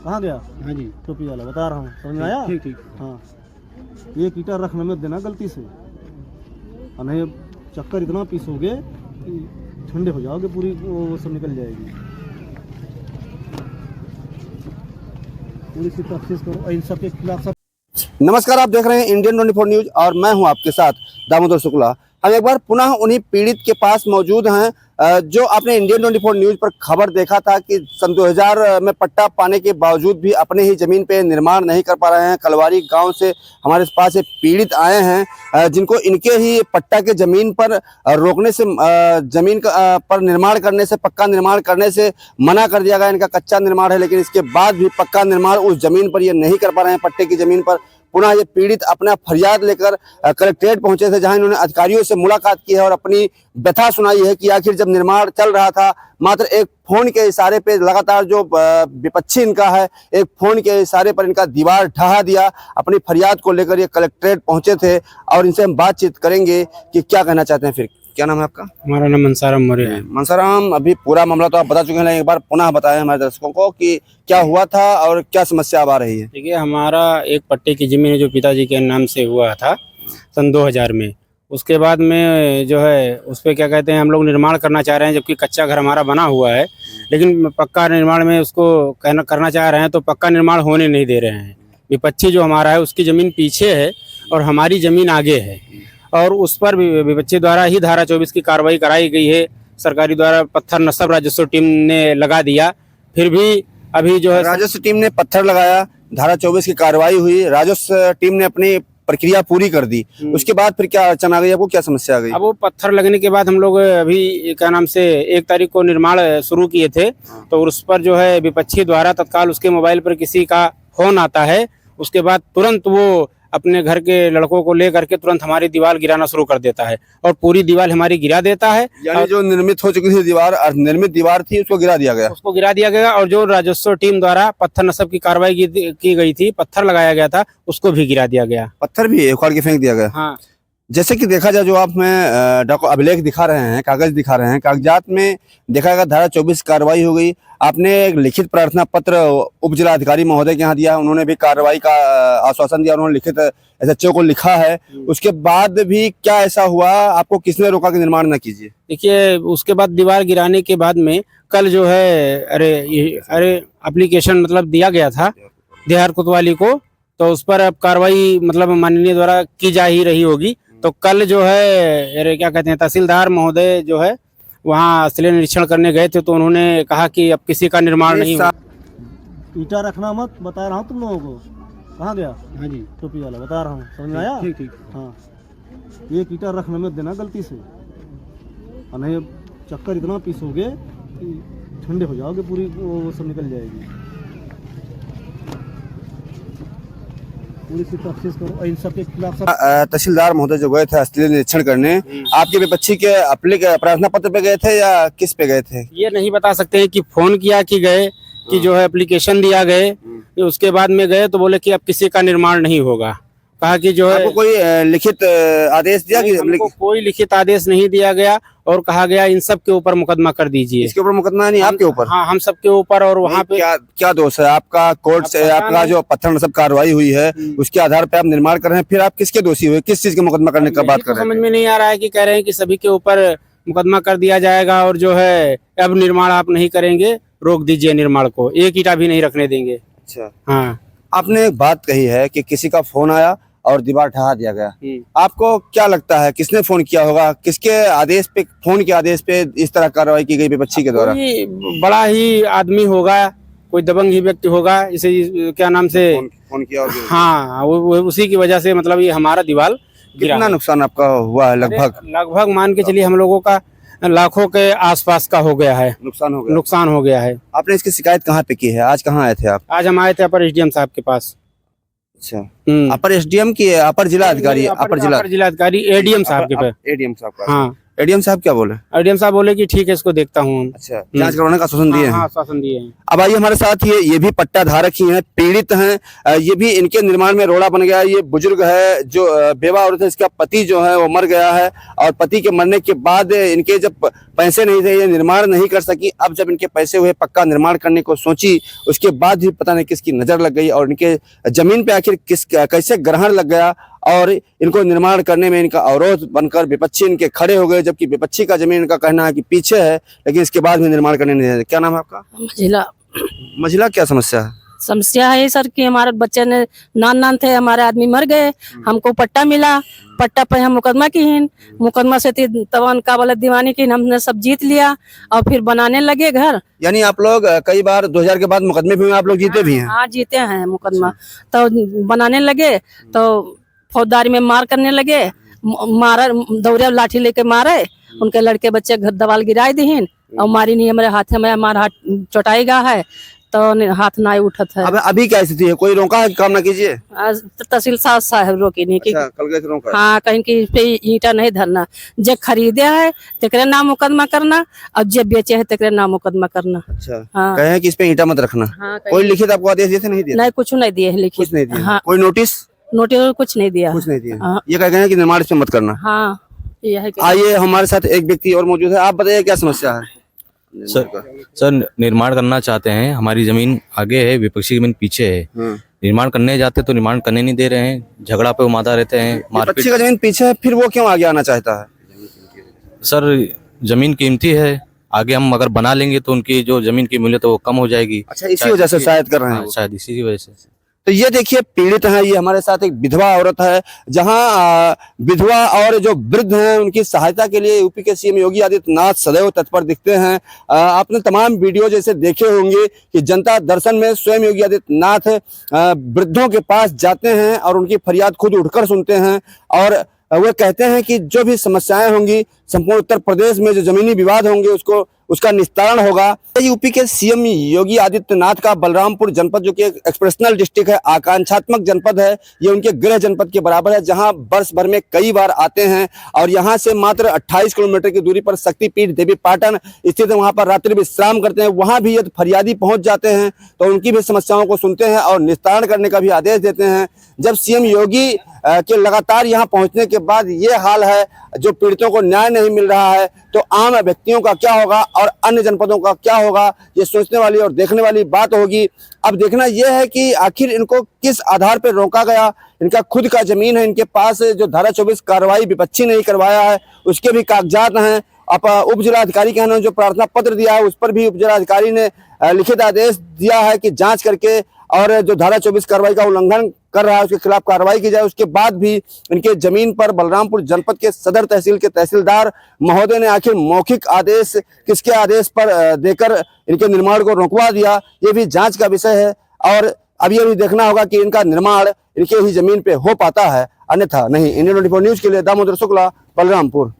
कहाँ गया? हाँ जी टोपी वाला बता रहा हूँ, समझ में आया? ठीक ठीक। हाँ, एक ईटा रखने में देना गलती से, और नहीं चक्कर इतना पीसोगे कि ठंडे हो जाओगे, पूरी वो सब निकल जाएगी। पुलिस की तफ्तीश करो, इन सब के खिलाफ सब। नमस्कार, आप देख रहे हैं इंडियन 24 न्यूज और मैं हूं आपके साथ दामोदर शुक्ला। हम एक बार पुनः उन्हीं पीड़ित के पास मौजूद हैं जो आपने इंडियन 24 न्यूज पर खबर देखा था कि सन 2000 में पट्टा पाने के बावजूद भी अपने ही जमीन पे निर्माण नहीं कर पा रहे हैं। कलवारी गांव से हमारे पास एक पीड़ित आए हैं जिनको इनके ही पट्टा के जमीन पर रोकने से, जमीन पर निर्माण करने से, पक्का निर्माण करने से मना कर दिया गया। इनका कच्चा निर्माण है, लेकिन इसके बाद भी पक्का निर्माण उस जमीन पर ये नहीं कर पा रहे हैं, पट्टे की जमीन पर। पुनः ये पीड़ित अपना फरियाद लेकर कलेक्ट्रेट पहुंचे थे, जहां इन्होंने अधिकारियों से मुलाकात की है और अपनी व्यथा सुनाई है कि आखिर जब निर्माण चल रहा था, मात्र एक फोन के इशारे पे लगातार जो विपक्षी इनका है, एक फोन के इशारे पर इनका दीवार ढहा दिया। अपनी फरियाद को लेकर ये कलेक्ट्रेट पहुंचे थे और इनसे हम बातचीत करेंगे कि क्या कहना चाहते हैं। फिर क्या नाम है आपका? हमारा नाम मनसाराम मौर्य है। मनसाराम, अभी पूरा मामला तो आप बता चुके हैं, एक बार पुनः बताएं हमारे दर्शकों को कि क्या हुआ था और क्या समस्या अब आ रही है। देखिए, हमारा एक पट्टे की जमीन है जो पिताजी के नाम से हुआ था सन 2000 में। उसके बाद में जो है उस पर क्या कहते हैं, हम लोग निर्माण करना चाह रहे हैं, जबकि कच्चा घर हमारा बना हुआ है, लेकिन पक्का निर्माण में उसको करना चाह रहे हैं तो पक्का निर्माण होने नहीं दे रहे हैं। विपक्षी जो हमारा है उसकी ज़मीन पीछे है और हमारी ज़मीन आगे है, और उस पर विपक्षी द्वारा ही धारा 24 की कार्रवाई कराई गई है। सरकारी द्वारा पत्थर नस्ब राजस्व टीम ने लगा दिया, फिर भी अभी जो है राजस्व टीम ने पत्थर लगाया, धारा 24 की कार्रवाई हुई, राजस्व टीम ने अपनी प्रक्रिया पूरी कर दी। उसके बाद फिर क्या अड़चन आ गई, आपको क्या समस्या आ गई? अब वो पत्थर लगने के बाद हम लोग अभी क्या नाम से 1 तारीख को निर्माण शुरू किए थे, तो उस पर जो है विपक्षी द्वारा तत्काल उसके मोबाइल पर किसी का फोन आता है, उसके बाद तुरंत वो अपने घर के लड़कों को ले करके तुरंत हमारी दीवार गिराना शुरू कर देता है और पूरी दीवार हमारी गिरा देता है। यानी जो निर्मित हो चुकी थी दीवार, निर्मित दीवार थी, उसको गिरा दिया गया। उसको गिरा दिया गया, और जो राजस्व टीम द्वारा पत्थर नस्ब की कार्रवाई की गई थी, पत्थर लगाया गया था, उसको भी गिरा दिया गया। पत्थर भी उखाड़ के फेंक दिया गया। हाँ, जैसे कि देखा जाए, जो आप में अभिलेख दिखा रहे हैं, कागज दिखा रहे हैं, कागजात में देखा गया धारा 24 कार्रवाई हो गई। आपने एक लिखित प्रार्थना पत्र उप जिला अधिकारी महोदय के यहाँ दिया, उन्होंने भी कार्रवाई का आश्वासन दिया, उन्होंने लिखित एसएचओ को लिखा है। उसके बाद भी क्या ऐसा हुआ, आपको किसने रोका कि निर्माण न कीजिए? देखिए, उसके बाद दीवार गिराने के बाद में कल जो है अरे एप्लीकेशन मतलब दिया गया था देहार कोतवाली को, तो उस पर अब कार्रवाई मतलब माननीय द्वारा की जा ही रही होगी। तो कल जो है अरे क्या कहते हैं, तहसीलदार महोदय जो है वहाँ स्थलीय निरीक्षण करने गए थे, तो उन्होंने कहा कि अब किसी का निर्माण नहीं होगा। ईटा रखना मत, बता रहा हूँ तुम लोगों को। कहाँ गया? हाँ जी टोपी वाला बता रहा हूँ, समझ में आया? ठीक ठीक। हाँ, एक ईटा रखने में देना गलती से, और नहीं चक्कर इतना पीसोगे कि ठंडे हो जाओगे, पूरी वो सब निकल जाएगी। पुलिस की तफ्तीश करो, इन सब के खिलाफ सब। तहसीलदार महोदय जो गए थे स्थलीय निरीक्षण करने, आपके विपक्षी के प्रार्थना पत्र पे गए थे या किस पे गए थे? ये नहीं बता सकते हैं कि फोन किया कि गए कि जो है एप्लीकेशन दिया गए, उसके बाद में गए तो बोले कि अब किसी का निर्माण नहीं होगा। कहा कि जो है आपको कोई लिखित आदेश दिया कि हमको कोई लिखित आदेश नहीं दिया गया, और कहा गया इन सब के ऊपर मुकदमा कर दीजिए। इसके ऊपर मुकदमा नहीं आपके ऊपर? हाँ, हम सब के ऊपर। और वहाँ पे क्या दोष है आपका? कोर्ट से आपका जो पत्थर नस्ब कार्रवाई हुई है उसके आधार पे आप निर्माण कर रहे हैं, फिर आप किसके दोषी हुए, किस चीज का मुकदमा करने का बात कर रहे हैं? समझ में नहीं आ रहा है कि कह रहे हैं कि सभी के ऊपर मुकदमा कर दिया जाएगा, और जो है अब निर्माण आप नहीं करेंगे, रोक दीजिए निर्माण को, एक ईटा भी नहीं रखने देंगे। अच्छा, हाँ, आपने एक बात कही है कि किसी का फोन आया और दीवार ढहा दिया गया। आपको क्या लगता है किसने फोन किया होगा, किसके आदेश पे, फोन के आदेश पे इस तरह कार्रवाई की गई विपक्षी के द्वारा? कोई बड़ा ही आदमी होगा, कोई दबंग ही व्यक्ति होगा, इसे क्या नाम से फोन किया होगा। हाँ, वो उसी की वजह से मतलब ये हमारा दीवार गिरा। कितना नुकसान आपका हुआ है? लगभग मान के चलिए हम लोगों का लाखों के आसपास का हो गया है, नुकसान हो गया है। आपने इसकी शिकायत कहाँ पे की है? आज कहाँ आए थे आप? आज हम आए थे अपर एसडीएम साहब के पास। अच्छा, अपर एसडीएम की, अपर जिला अधिकारी, अपर जिला अधिकारी एडीएम साहब के पास। एडीएम साहब का? हाँ, एडीएम साहब क्या बोले? एडीएम साहब बोले कि ठीक है, इसको देखता हूँ। अच्छा, जांच करवाने का आश्वासन दिए हैं। हाँ, आश्वासन दिए हैं। अब आइए हमारे साथ ये भी पट्टा धारक ही हैं, पीड़ित हैं। ये भी इनके निर्माण में रोड़ा बन गया। ये बुजुर्ग है जो बेवा औरत है, इसका पति जो है वो मर गया है और पति के मरने के बाद इनके जब पैसे नहीं थे, ये निर्माण नहीं कर सकी। अब जब इनके पैसे हुए, पक्का निर्माण करने को सोची, उसके बाद भी पता नहीं किसकी नजर लग गई और इनके जमीन पे आखिर कैसे ग्रहण लग गया और इनको निर्माण करने में इनका अवरोध बनकर विपक्षी इनके खड़े हो गए, जबकि विपक्षी का जमीन इनका कहना है कि पीछे है, लेकिन इसके बाद भी निर्माण करने नहीं देते। क्या नाम है आपका? मझिला। मझिला, क्या समस्या है? समस्या है सर कि हमारे बच्चे ने नान थे, हमारे आदमी मर गए, हमको पट्टा मिला, पट्टा पे हम मुकदमा की हैं, मुकदमा से तवन का वाला दीवानी की, हमने सब जीत लिया और फिर बनाने लगे घर। यानी आप लोग कई बार 2000 के बाद मुकदमे भी हुए, आप लोग जीते भी हैं? हाँ, जीते हैं मुकदमा। तो बनाने लगे तो फौजदारी में मार करने लगे, मारा, दौरे लाठी लेके मारे, उनके लड़के बच्चे घर दवाल गिराए दीन और मारी नहीं, हमारे हाथ में, हमारा हाथ चोटाई गा है तो हाथ ना उठत है। अब अभी क्या स्थिति है? कोई रोका है कि काम ना कीजिए? तहसील साहब रोकी नहीं की। कल गए थे रोका? हाँ, कहीं की पे ईंटा नहीं धरना, जे खरीदे है तेरे नाम मुकदमा करना और जे बेचे है तेरे नाम मुकदमा करना। अच्छा, हाँ। कहे हैं कि इस पे ईंटा मत रखना। हाँ, कोई लिखित आपको आदेश दिए थे? नहीं दिए? नहीं, कुछ नहीं दिए है लिखित। कुछ नहीं दिए? हाँ, कोई नोटिस? नोटिस कुछ नहीं दिया। कुछ नहीं दिए? हाँ। ये कह गए हैं कि निर्माण इसमें मत करना। हाँ, यह है कि आइए, हमारे साथ एक व्यक्ति और मौजूद है। आप बताइए क्या समस्या है? सर निर्माण करना चाहते हैं, हमारी जमीन आगे है, विपक्षी जमीन पीछे है। निर्माण करने जाते तो निर्माण करने नहीं दे रहे हैं, झगड़ा पे उमादा रहते हैं, मारपीट। विपक्षी का जमीन पीछे है, फिर वो क्यों आगे आना चाहता है? सर जमीन कीमती है, आगे हम अगर बना लेंगे तो उनकी जो जमीन की मूल्य तो वो कम हो जाएगी। अच्छा, इसी वजह से शायद कर रहे हैं हाँ, वो। शायद इसी की वजह से। तो ये देखिए, पीड़ित हैं, ये हमारे साथ एक विधवा औरत है, जहां विधवा और जो वृद्ध हैं उनकी सहायता के लिए यूपी के सीएम योगी आदित्यनाथ सदैव तत्पर दिखते हैं। आपने तमाम वीडियो जैसे देखे होंगे कि जनता दर्शन में स्वयं योगी आदित्यनाथ वृद्धों के पास जाते हैं और उनकी फरियाद खुद उठकर सुनते हैं और वो कहते हैं कि जो भी समस्याएं होंगी संपूर्ण उत्तर प्रदेश में, जो जमीनी विवाद होंगे उसका निस्तारण होगा। यूपी के सीएम योगी आदित्यनाथ का बलरामपुर जनपद, जो कि एक एक्सप्रेशनल डिस्ट्रिक्ट है, आकांक्षात्मक जनपद है, ये उनके गृह जनपद के बराबर है, जहां वर्ष भर में कई बार आते हैं और यहां से मात्र 28 किलोमीटर की दूरी पर शक्तिपीठ देवी पाटन स्थित है, वहां पर रात्रि विश्राम करते हैं। वहां भी यदि फरियादी पहुंच जाते हैं तो उनकी भी समस्याओं को सुनते हैं और निस्तारण करने का भी आदेश देते हैं। जब सीएम योगी के लगातार यहाँ पहुंचने के बाद ये हाल है, जो पीड़ितों को न्याय नहीं मिल रहा है, तो आम व्यक्तियों का क्या होगा और अन्य जनपदों का क्या होगा, ये सोचने वाली और देखने वाली बात होगी। अब देखना यह है कि आखिर इनको किस आधार पर रोका गया। इनका खुद का जमीन है, इनके पास जो धारा 24 कार्रवाई विपक्षी नहीं करवाया है उसके भी कागजात हैं। अब उप जिलाधिकारी के जो प्रार्थना पत्र दिया है उस पर भी उप जिलाधिकारी ने लिखित आदेश दिया है कि जांच करके और जो धारा 24 कार्रवाई का उल्लंघन कर रहा है उसके खिलाफ कार्रवाई की जाए। उसके बाद भी इनके जमीन पर बलरामपुर जनपद के सदर तहसील के तहसीलदार महोदय ने आखिर मौखिक आदेश किसके आदेश पर देकर इनके निर्माण को रोकवा दिया, ये भी जांच का विषय है। और अब ये भी देखना होगा कि इनका निर्माण इनके ही जमीन पे हो पाता है, अन्यथा नहीं। इंडियन 24 न्यूज के लिए दामोदर शुक्ला, बलरामपुर।